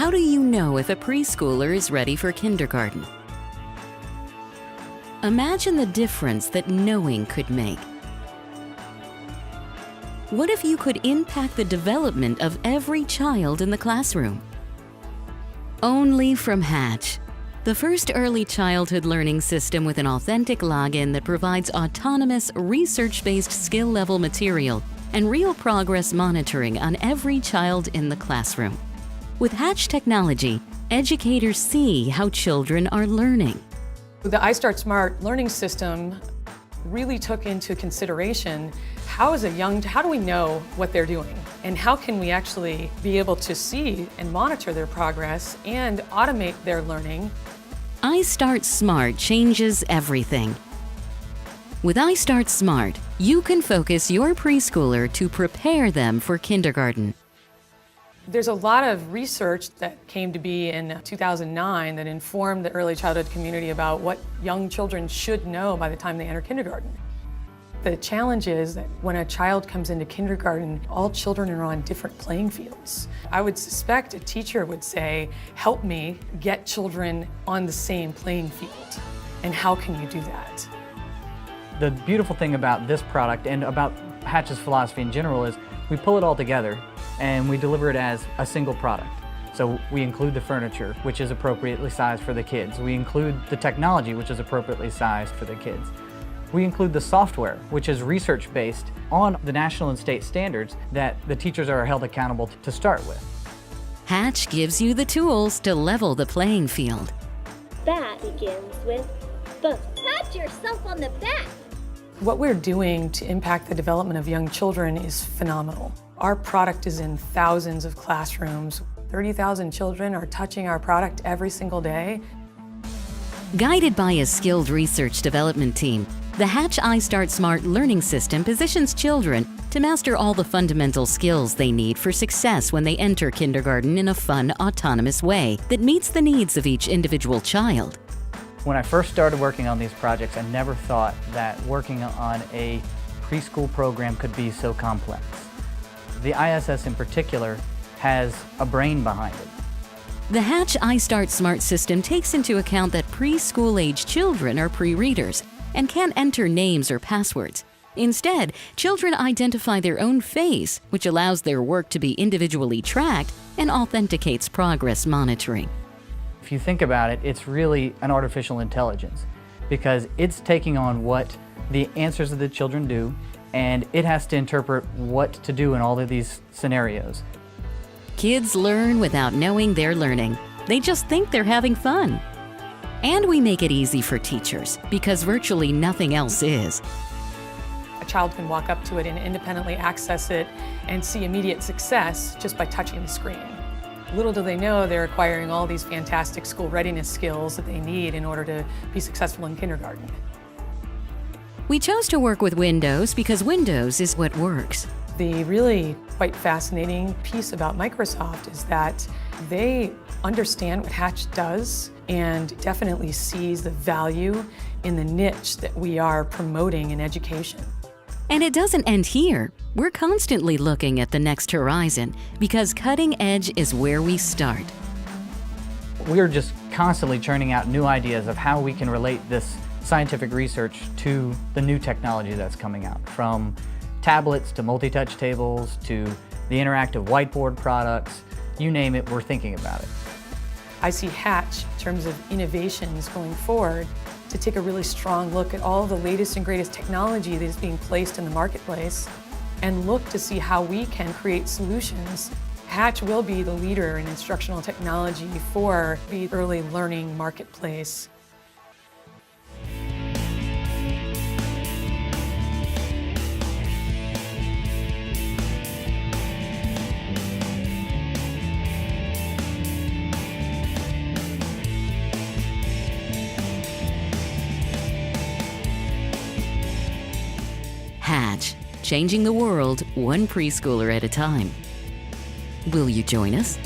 How do you know if a preschooler is ready for kindergarten? Imagine the difference that knowing could make. What if you could impact the development of every child in the classroom? Only from Hatch, the first early childhood learning system with an authentic login that provides autonomous, research-based skill-level material and real progress monitoring on every child in the classroom. With Hatch technology, educators see how children are learning. The iStart Smart learning system really took into consideration how do we know what they're doing, and how can we actually be able to see and monitor their progress and automate their learning. iStart Smart changes everything. With iStart Smart, you can focus your preschooler to prepare them for kindergarten. There's a lot of research that came to be in 2009 that informed the early childhood community about what young children should know by the time they enter kindergarten. The challenge is that when a child comes into kindergarten, all children are on different playing fields. I would suspect a teacher would say, help me get children on the same playing field. And how can you do that? The beautiful thing about this product and about Hatch's philosophy in general is we pull it all together and we deliver it as a single product. So we include the furniture, which is appropriately sized for the kids. We include the technology, which is appropriately sized for the kids. We include the software, which is research-based on the national and state standards that the teachers are held accountable to start with. Hatch gives you the tools to level the playing field. That begins with the pat yourself on the back. What we're doing to impact the development of young children is phenomenal. Our product is in thousands of classrooms. 30,000 children are touching our product every single day. Guided by a skilled research development team, the Hatch iStart Smart learning system positions children to master all the fundamental skills they need for success when they enter kindergarten in a fun, autonomous way that meets the needs of each individual child. When I first started working on these projects, I never thought that working on a preschool program could be so complex. The ISS in particular has a brain behind it. The Hatch iStart Smart system takes into account that preschool-age children are pre-readers and can't enter names or passwords. Instead, children identify their own face, which allows their work to be individually tracked and authenticates progress monitoring. If you think about it, it's really an artificial intelligence because it's taking on what the answers of the children do, and it has to interpret what to do in all of these scenarios. Kids learn without knowing they're learning. They just think they're having fun. And we make it easy for teachers because virtually nothing else is. A child can walk up to it and independently access it and see immediate success just by touching the screen. Little do they know they're acquiring all these fantastic school readiness skills that they need in order to be successful in kindergarten. We chose to work with Windows because Windows is what works. The really quite fascinating piece about Microsoft is that they understand what Hatch does and definitely sees the value in the niche that we are promoting in education. And it doesn't end here. We're constantly looking at the next horizon because cutting edge is where we start. We're just constantly churning out new ideas of how we can relate this scientific research to the new technology that's coming out, from tablets to multi-touch tables to the interactive whiteboard products. You name it, we're thinking about it. I see Hatch, in terms of innovations going forward, to take a really strong look at all the latest and greatest technology that is being placed in the marketplace and look to see how we can create solutions. Hatch will be the leader in instructional technology for the early learning marketplace. Hatch, changing the world one preschooler at a time. Will you join us?